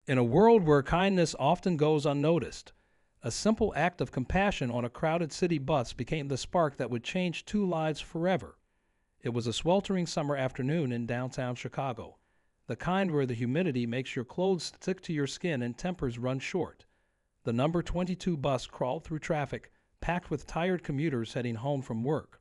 In a world where kindness often goes unnoticed, a simple act of compassion on a crowded city bus became the spark that would change two lives forever. It was a sweltering summer afternoon in downtown Chicago, the kind where the humidity makes your clothes stick to your skin and tempers run short. The number 22 bus crawled through traffic, packed with tired commuters heading home from work.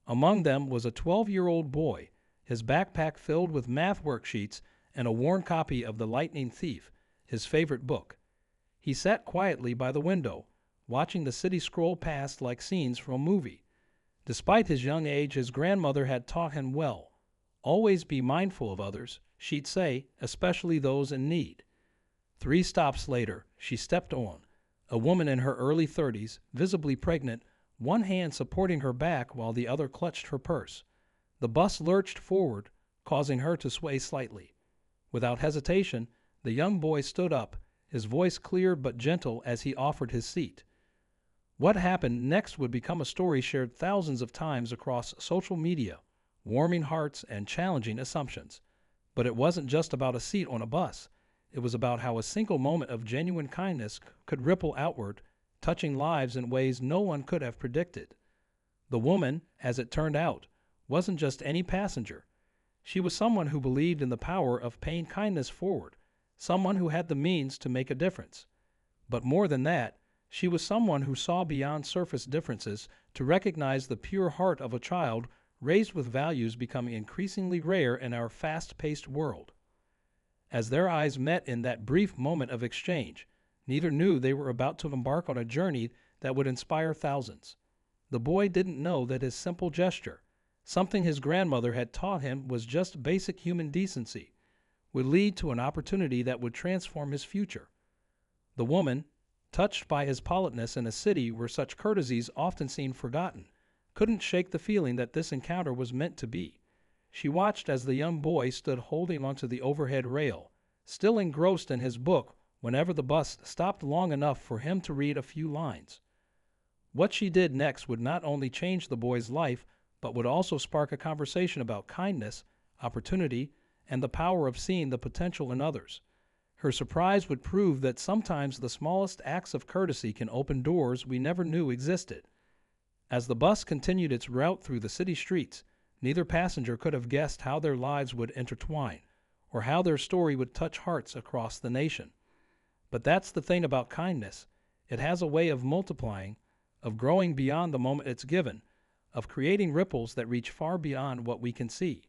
Among them was a 12-year-old boy, his backpack filled with math worksheets and a worn copy of The Lightning Thief, his favorite book. He sat quietly by the window, watching the city scroll past like scenes from a movie. Despite his young age, his grandmother had taught him well. Always be mindful of others, she'd say, especially those in need. 3 stops later, she stepped on, a woman in her early 30s, visibly pregnant, one hand supporting her back while the other clutched her purse. The bus lurched forward, causing her to sway slightly. Without hesitation, the young boy stood up, his voice clear but gentle as he offered his seat. What happened next would become a story shared thousands of times across social media, warming hearts and challenging assumptions. But it wasn't just about a seat on a bus. It was about how a single moment of genuine kindness could ripple outward, touching lives in ways no one could have predicted. The woman, as it turned out, wasn't just any passenger. She was someone who believed in the power of paying kindness forward, someone who had the means to make a difference. But more than that, she was someone who saw beyond surface differences to recognize the pure heart of a child raised with values becoming increasingly rare in our fast-paced world. As their eyes met in that brief moment of exchange, neither knew they were about to embark on a journey that would inspire thousands. The boy didn't know that his simple gesture, something his grandmother had taught him was just basic human decency, would lead to an opportunity that would transform his future. The woman, touched by his politeness in a city where such courtesies often seemed forgotten, couldn't shake the feeling that this encounter was meant to be. She watched as the young boy stood holding onto the overhead rail, still engrossed in his book whenever the bus stopped long enough for him to read a few lines. What she did next would not only change the boy's life, but would also spark a conversation about kindness, opportunity, and the power of seeing the potential in others. Her surprise would prove that sometimes the smallest acts of courtesy can open doors we never knew existed. As the bus continued its route through the city streets, neither passenger could have guessed how their lives would intertwine, or how their story would touch hearts across the nation. But that's the thing about kindness. It has a way of multiplying, of growing beyond the moment it's given, of creating ripples that reach far beyond what we can see.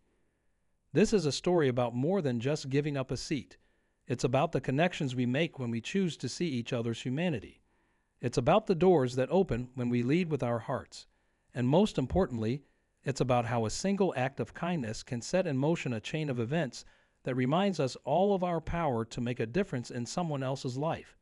This is a story about more than just giving up a seat. It's about the connections we make when we choose to see each other's humanity. It's about the doors that open when we lead with our hearts. And most importantly, it's about how a single act of kindness can set in motion a chain of events that reminds us all of our power to make a difference in someone else's life.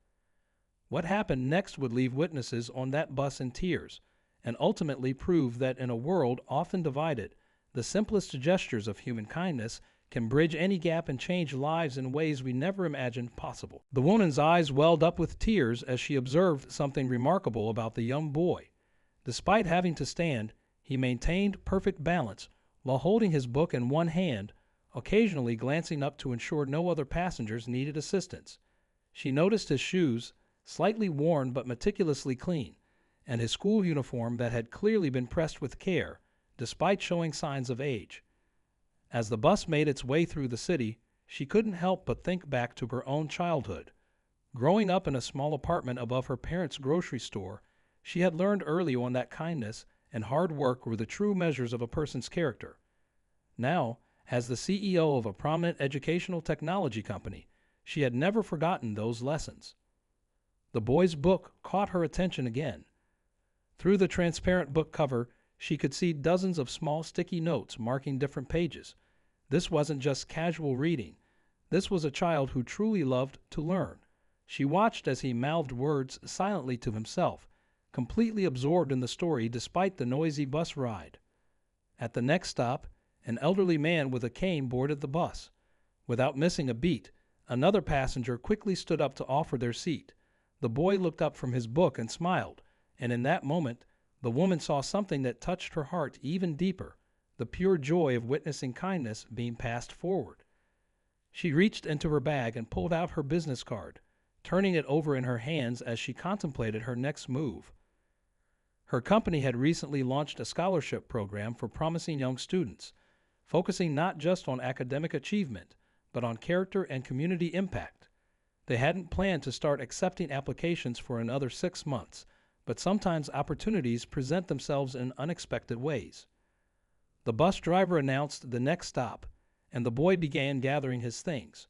What happened next would leave witnesses on that bus in tears, and ultimately prove that in a world often divided, the simplest gestures of human kindness can bridge any gap and change lives in ways we never imagined possible. The woman's eyes welled up with tears as she observed something remarkable about the young boy. Despite having to stand, he maintained perfect balance while holding his book in one hand, occasionally glancing up to ensure no other passengers needed assistance. She noticed his shoes, slightly worn but meticulously clean, and his school uniform that had clearly been pressed with care, despite showing signs of age. As the bus made its way through the city, she couldn't help but think back to her own childhood. Growing up in a small apartment above her parents' grocery store, she had learned early on that kindness and hard work were the true measures of a person's character. Now, as the CEO of a prominent educational technology company, she had never forgotten those lessons. The boy's book caught her attention again. Through the transparent book cover, she could see dozens of small sticky notes marking different pages. This wasn't just casual reading. This was a child who truly loved to learn. She watched as he mouthed words silently to himself, completely absorbed in the story despite the noisy bus ride. At the next stop, an elderly man with a cane boarded the bus. Without missing a beat, another passenger quickly stood up to offer their seat. The boy looked up from his book and smiled, and in that moment, the woman saw something that touched her heart even deeper, the pure joy of witnessing kindness being passed forward. She reached into her bag and pulled out her business card, turning it over in her hands as she contemplated her next move. Her company had recently launched a scholarship program for promising young students, focusing not just on academic achievement, but on character and community impact. They hadn't planned to start accepting applications for another 6 months, but sometimes opportunities present themselves in unexpected ways. The bus driver announced the next stop, and the boy began gathering his things.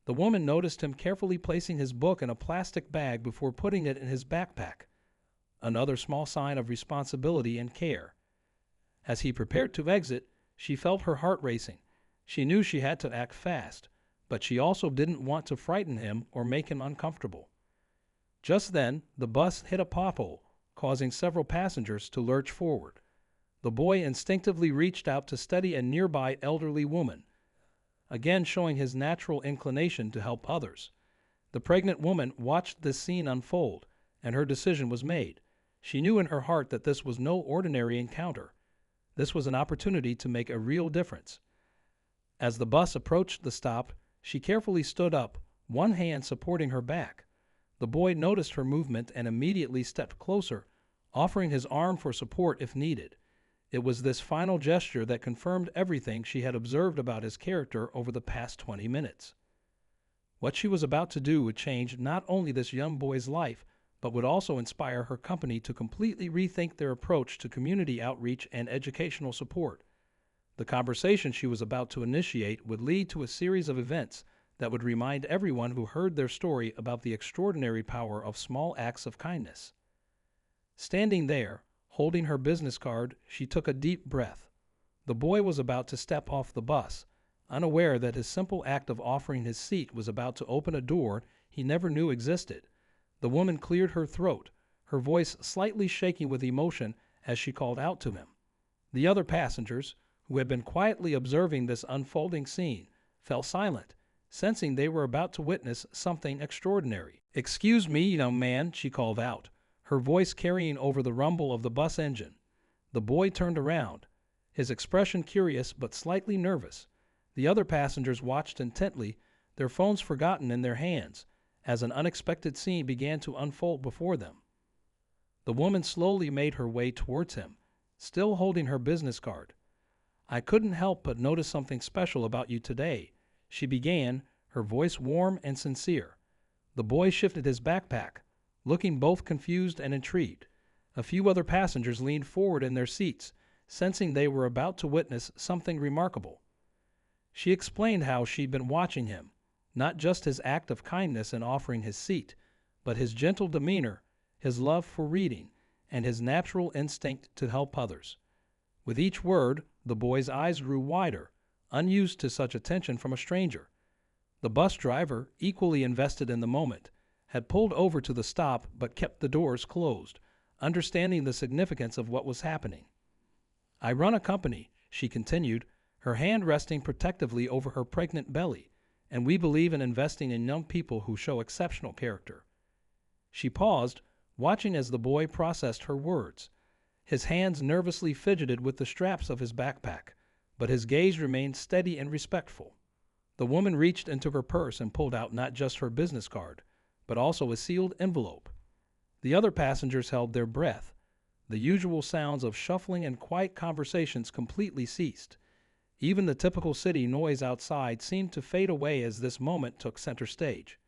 The woman noticed him carefully placing his book in a plastic bag before putting it in his backpack, another small sign of responsibility and care. As he prepared to exit, she felt her heart racing. She knew she had to act fast, but she also didn't want to frighten him or make him uncomfortable. Just then, the bus hit a pothole, causing several passengers to lurch forward. The boy instinctively reached out to steady a nearby elderly woman, again showing his natural inclination to help others. The pregnant woman watched this scene unfold, and her decision was made. She knew in her heart that this was no ordinary encounter. This was an opportunity to make a real difference. As the bus approached the stop, she carefully stood up, one hand supporting her back. The boy noticed her movement and immediately stepped closer, offering his arm for support if needed. It was this final gesture that confirmed everything she had observed about his character over the past 20 minutes. What she was about to do would change not only this young boy's life, but would also inspire her company to completely rethink their approach to community outreach and educational support. The conversation she was about to initiate would lead to a series of events that would remind everyone who heard their story about the extraordinary power of small acts of kindness. Standing there, holding her business card, she took a deep breath. The boy was about to step off the bus, unaware that his simple act of offering his seat was about to open a door he never knew existed. The woman cleared her throat, her voice slightly shaking with emotion as she called out to him. The other passengers, who had been quietly observing this unfolding scene, fell silent, sensing they were about to witness something extraordinary. "Excuse me, young man," she called out, her voice carrying over the rumble of the bus engine. The boy turned around, his expression curious but slightly nervous. The other passengers watched intently, their phones forgotten in their hands, as an unexpected scene began to unfold before them. The woman slowly made her way towards him, still holding her business card. "I couldn't help but notice something special about you today," she began, her voice warm and sincere. The boy shifted his backpack, looking both confused and intrigued. A few other passengers leaned forward in their seats, sensing they were about to witness something remarkable. She explained how she'd been watching him, not just his act of kindness in offering his seat, but his gentle demeanor, his love for reading, and his natural instinct to help others. With each word, the boy's eyes grew wider, unused to such attention from a stranger. The bus driver, equally invested in the moment, had pulled over to the stop but kept the doors closed, understanding the significance of what was happening. "I run a company," she continued, her hand resting protectively over her pregnant belly, "and we believe in investing in young people who show exceptional character." She paused, watching as the boy processed her words. His hands nervously fidgeted with the straps of his backpack, but his gaze remained steady and respectful. The woman reached into her purse and pulled out not just her business card, but also a sealed envelope. The other passengers held their breath. The usual sounds of shuffling and quiet conversations completely ceased. Even the typical city noise outside seemed to fade away as this moment took center stage.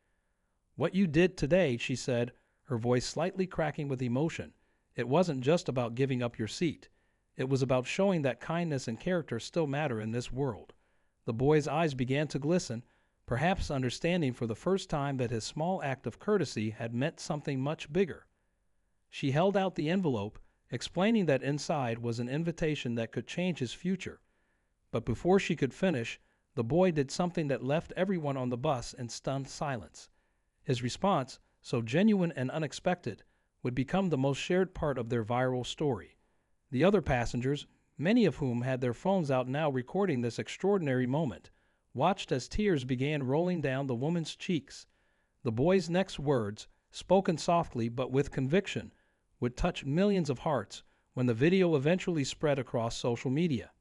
"What you did today," she said, her voice slightly cracking with emotion, "it wasn't just about giving up your seat. It was about showing that kindness and character still matter in this world." The boy's eyes began to glisten, perhaps understanding for the first time that his small act of courtesy had meant something much bigger. She held out the envelope, explaining that inside was an invitation that could change his future. But before she could finish, the boy did something that left everyone on the bus in stunned silence. His response, so genuine and unexpected, would become the most shared part of their viral story. The other passengers, many of whom had their phones out now recording this extraordinary moment, watched as tears began rolling down the woman's cheeks. The boy's next words, spoken softly but with conviction, would touch millions of hearts when the video eventually spread across social media.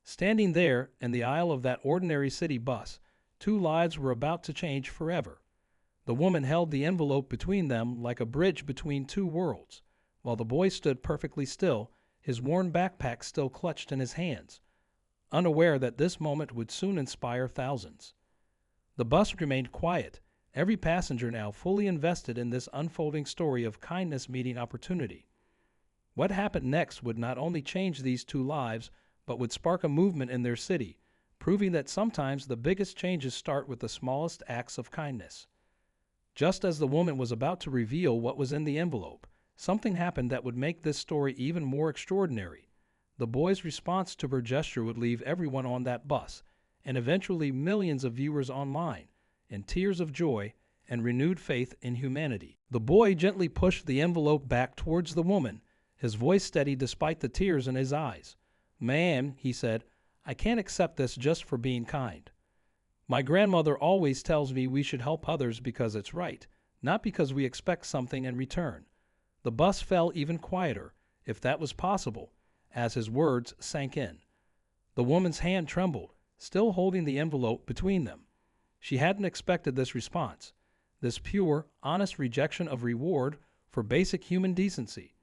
Standing there in the aisle of that ordinary city bus, Two lives were about to change forever. The woman held the envelope between them like a bridge between two worlds, while the boy stood perfectly still, his worn backpack still clutched in his hands, unaware that this moment would soon inspire thousands. The bus remained quiet, every passenger now fully invested in this unfolding story of kindness meeting opportunity. What happened next would not only change these two lives, but would spark a movement in their city, proving that sometimes the biggest changes start with the smallest acts of kindness. Just as the woman was about to reveal what was in the envelope, something happened that would make this story even more extraordinary. The boy's response to her gesture would leave everyone on that bus, and eventually millions of viewers online, in tears of joy and renewed faith in humanity. The boy gently pushed the envelope back towards the woman, his voice steady despite the tears in his eyes. "Ma'am," he said, "I can't accept this just for being kind. My grandmother always tells me we should help others because it's right, not because we expect something in return." The bus fell even quieter, if that was possible, as his words sank in. The woman's hand trembled, still holding the envelope between them. She hadn't expected this response, this pure, honest rejection of reward for basic human decency.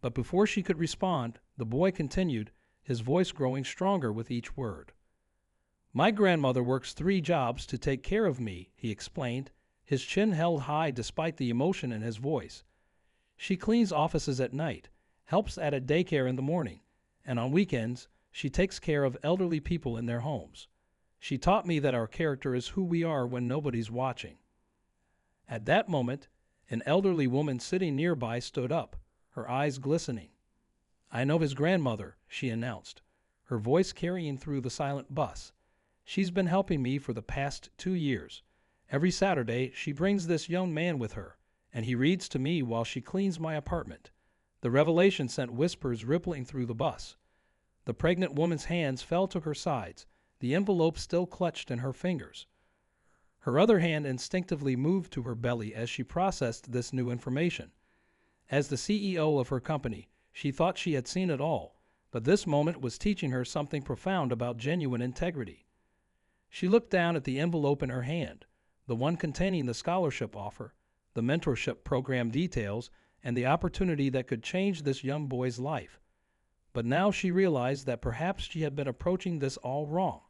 But before she could respond, the boy continued, his voice growing stronger with each word. "My grandmother works 3 jobs to take care of me," he explained, his chin held high despite the emotion in his voice. "She cleans offices at night, helps at a daycare in the morning, and on weekends, she takes care of elderly people in their homes. She taught me that our character is who we are when nobody's watching." At that moment, an elderly woman sitting nearby stood up, her eyes glistening. "I know his grandmother," she announced, her voice carrying through the silent bus. "She's been helping me for the past 2 years. Every Saturday, she brings this young man with her, and he reads to me while she cleans my apartment." The revelation sent whispers rippling through the bus. The pregnant woman's hands fell to her sides, the envelope still clutched in her fingers. Her other hand instinctively moved to her belly as she processed this new information. As the CEO of her company, she thought she had seen it all, but this moment was teaching her something profound about genuine integrity. She looked down at the envelope in her hand, the one containing the scholarship offer, the mentorship program details, and the opportunity that could change this young boy's life. But now she realized that perhaps she had been approaching this all wrong.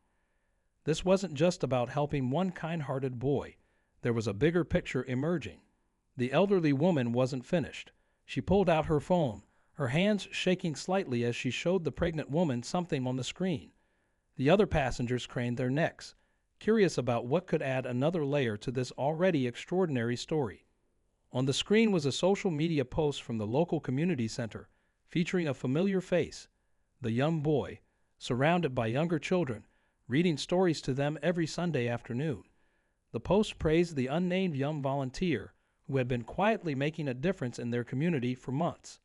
This wasn't just about helping one kind-hearted boy. There was a bigger picture emerging. The elderly woman wasn't finished. She pulled out her phone, her hands shaking slightly as she showed the pregnant woman something on the screen. The other passengers craned their necks, curious about what could add another layer to this already extraordinary story. On the screen was a social media post from the local community center, featuring a familiar face, the young boy, surrounded by younger children, reading stories to them every Sunday afternoon. The post praised the unnamed young volunteer who had been quietly making a difference in their community for months.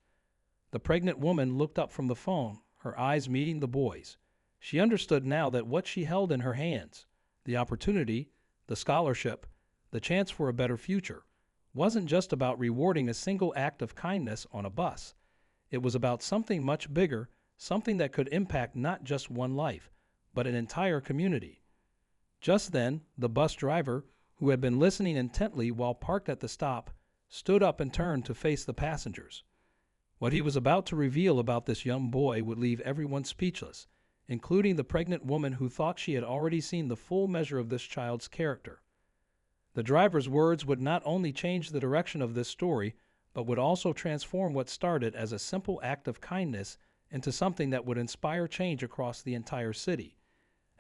The pregnant woman looked up from the phone, her eyes meeting the boy's. She understood now that what she held in her hands, the opportunity, the scholarship, the chance for a better future, wasn't just about rewarding a single act of kindness on a bus. It was about something much bigger, something that could impact not just one life, but an entire community. Just then, the bus driver, who had been listening intently while parked at the stop, stood up and turned to face the passengers. What he was about to reveal about this young boy would leave everyone speechless, including the pregnant woman who thought she had already seen the full measure of this child's character. The driver's words would not only change the direction of this story, but would also transform what started as a simple act of kindness into something that would inspire change across the entire city.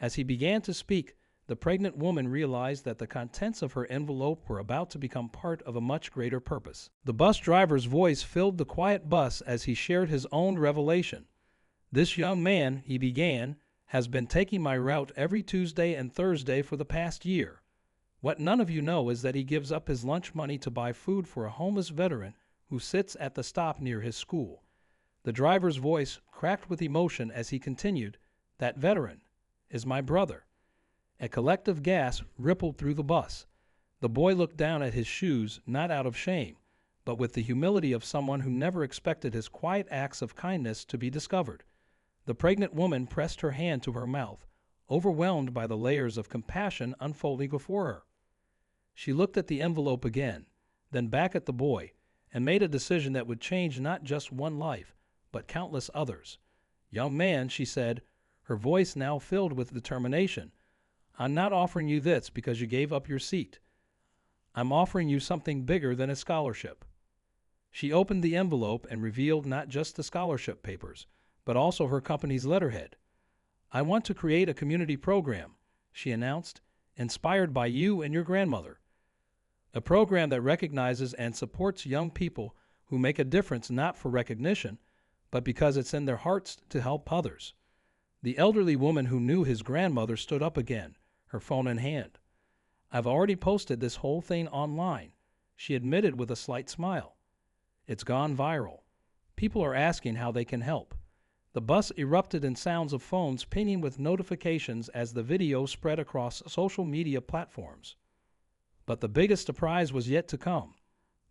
As he began to speak, the pregnant woman realized that the contents of her envelope were about to become part of a much greater purpose. The bus driver's voice filled the quiet bus as he shared his own revelation. "This young man," he began, "has been taking my route every Tuesday and Thursday for the past year. What none of you know is that he gives up his lunch money to buy food for a homeless veteran who sits at the stop near his school." The driver's voice cracked with emotion as he continued, "That veteran is my brother." A collective gasp rippled through the bus. The boy looked down at his shoes, not out of shame, but with the humility of someone who never expected his quiet acts of kindness to be discovered. The pregnant woman pressed her hand to her mouth, overwhelmed by the layers of compassion unfolding before her. She looked at the envelope again, then back at the boy, and made a decision that would change not just one life, but countless others. "Young man," she said, her voice now filled with determination, "I'm not offering you this because you gave up your seat. I'm offering you something bigger than a scholarship." She opened the envelope and revealed not just the scholarship papers, but also her company's letterhead. "I want to create a community program," she announced, "inspired by you and your grandmother. A program that recognizes and supports young people who make a difference not for recognition, but because it's in their hearts to help others." The elderly woman who knew his grandmother stood up again, her phone in hand. "I've already posted this whole thing online," she admitted with a slight smile. "It's gone viral. People are asking how they can help." The bus erupted in sounds of phones pinging with notifications as the video spread across social media platforms. But the biggest surprise was yet to come.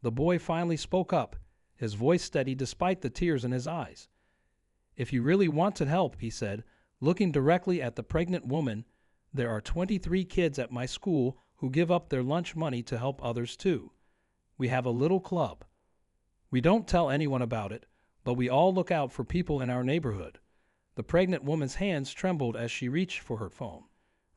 The boy finally spoke up, his voice steady despite the tears in his eyes. "If you really want to help," he said, looking directly at the pregnant woman, "there are 23 kids at my school who give up their lunch money to help others too. We have a little club. We don't tell anyone about it, but we all look out for people in our neighborhood." The pregnant woman's hands trembled as she reached for her phone.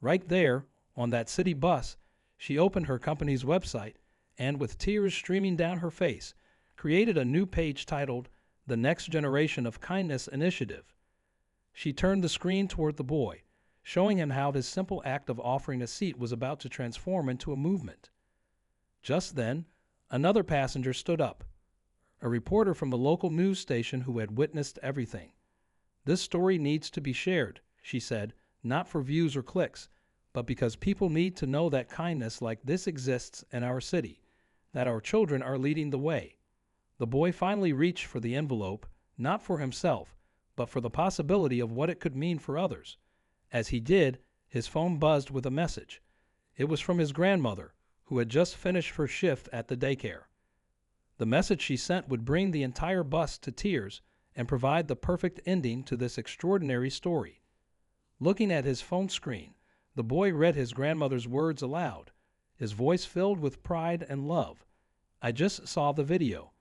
Right there, on that city bus, she opened her company's website and, with tears streaming down her face, created a new page titled "The Next Generation of Kindness Initiative." She turned the screen toward the boy, showing him how his simple act of offering a seat was about to transform into a movement. Just then, another passenger stood up, a reporter from the local news station who had witnessed everything. "This story needs to be shared," she said, "not for views or clicks, but because people need to know that kindness like this exists in our city, that our children are leading the way." The boy finally reached for the envelope, not for himself, but for the possibility of what it could mean for others. As he did, his phone buzzed with a message. It was from his grandmother, who had just finished her shift at the daycare. The message she sent would bring the entire bus to tears and provide the perfect ending to this extraordinary story. Looking at his phone screen, the boy read his grandmother's words aloud, his voice filled with pride and love. "I just saw the video.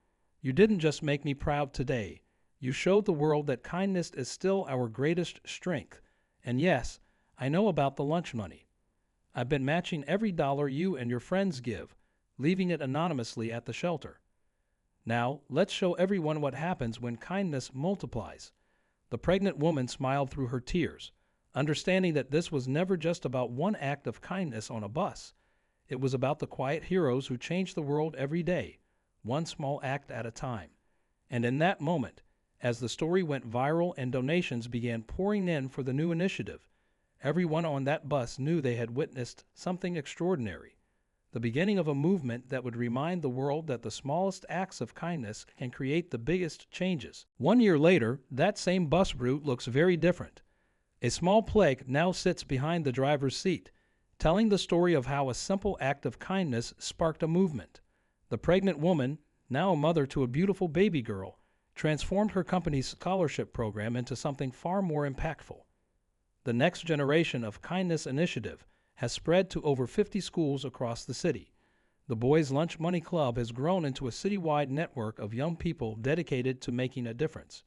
You didn't just make me proud today. You showed the world that kindness is still our greatest strength. And yes, I know about the lunch money. I've been matching every dollar you and your friends give, leaving it anonymously at the shelter. Now, let's show everyone what happens when kindness multiplies." The pregnant woman smiled through her tears, understanding that this was never just about one act of kindness on a bus. It was about the quiet heroes who change the world every day, one small act at a time. And in that moment, as the story went viral and donations began pouring in for the new initiative, everyone on that bus knew they had witnessed something extraordinary, the beginning of a movement that would remind the world that the smallest acts of kindness can create the biggest changes. 1 year later, that same bus route looks very different. A small plaque now sits behind the driver's seat, telling the story of how a simple act of kindness sparked a movement. The pregnant woman, now a mother to a beautiful baby girl, transformed her company's scholarship program into something far more impactful. The Next Generation of Kindness Initiative has spread to over 50 schools across the city. The Boys Lunch Money Club has grown into a citywide network of young people dedicated to making a difference.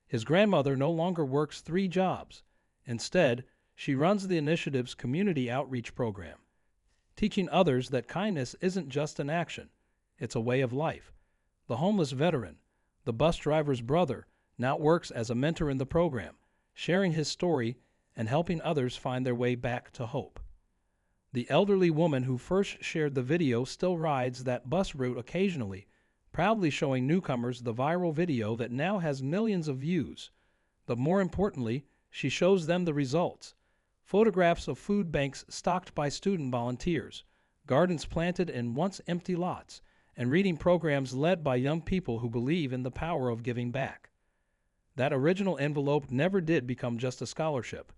His grandmother no longer works 3 jobs. Instead, she runs the initiative's community outreach program, teaching others that kindness isn't just an action, it's a way of life. The homeless veteran, the bus driver's brother, now works as a mentor in the program, sharing his story and helping others find their way back to hope. The elderly woman who first shared the video still rides that bus route occasionally, proudly showing newcomers the viral video that now has millions of views. But more importantly, she shows them the results. Photographs of food banks stocked by student volunteers, gardens planted in once empty lots, and reading programs led by young people who believe in the power of giving back. That original envelope never did become just a scholarship.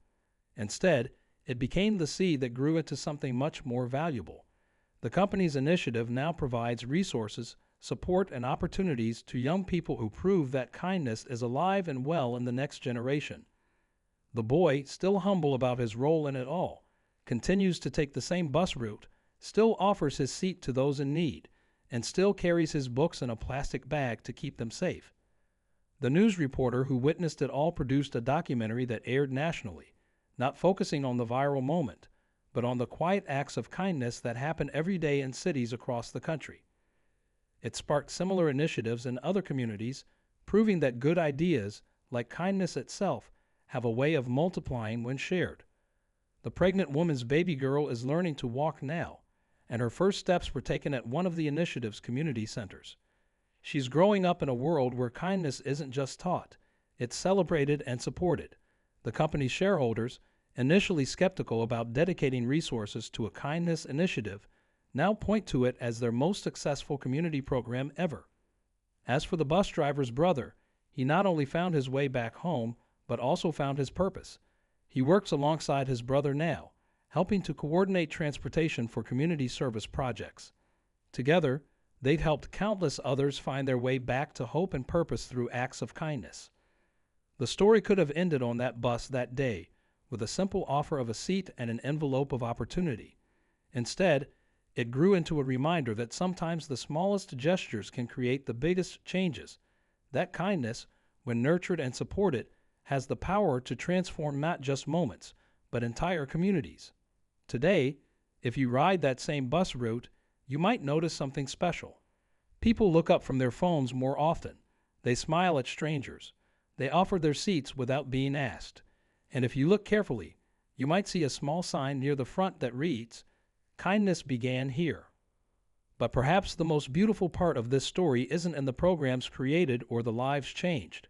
Instead, it became the seed that grew into something much more valuable. The company's initiative now provides resources, support, and opportunities to young people who prove that kindness is alive and well in the next generation. The boy, still humble about his role in it all, continues to take the same bus route, still offers his seat to those in need, and still carries his books in a plastic bag to keep them safe. The news reporter who witnessed it all produced a documentary that aired nationally, not focusing on the viral moment, but on the quiet acts of kindness that happen every day in cities across the country. It sparked similar initiatives in other communities, proving that good ideas, like kindness itself, have a way of multiplying when shared. The pregnant woman's baby girl is learning to walk now, and her first steps were taken at one of the initiative's community centers. She's growing up in a world where kindness isn't just taught, it's celebrated and supported. The company's shareholders, initially skeptical about dedicating resources to a kindness initiative, now point to it as their most successful community program ever. As for the bus driver's brother, he not only found his way back home, but also found his purpose. He works alongside his brother now, helping to coordinate transportation for community service projects. Together, they've helped countless others find their way back to hope and purpose through acts of kindness. The story could have ended on that bus that day, with a simple offer of a seat and an envelope of opportunity. Instead, it grew into a reminder that sometimes the smallest gestures can create the biggest changes. That kindness, when nurtured and supported, has the power to transform not just moments, but entire communities. Today, if you ride that same bus route, you might notice something special. People look up from their phones more often. They smile at strangers. They offer their seats without being asked. And if you look carefully, you might see a small sign near the front that reads, "Kindness began here." But perhaps the most beautiful part of this story isn't in the programs created or the lives changed.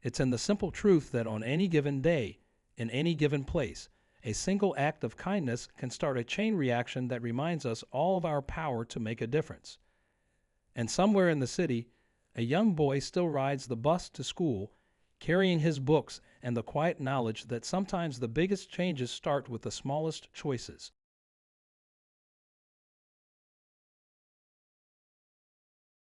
It's in the simple truth that on any given day, in any given place, a single act of kindness can start a chain reaction that reminds us all of our power to make a difference. And somewhere in the city, a young boy still rides the bus to school, carrying his books and the quiet knowledge that sometimes the biggest changes start with the smallest choices.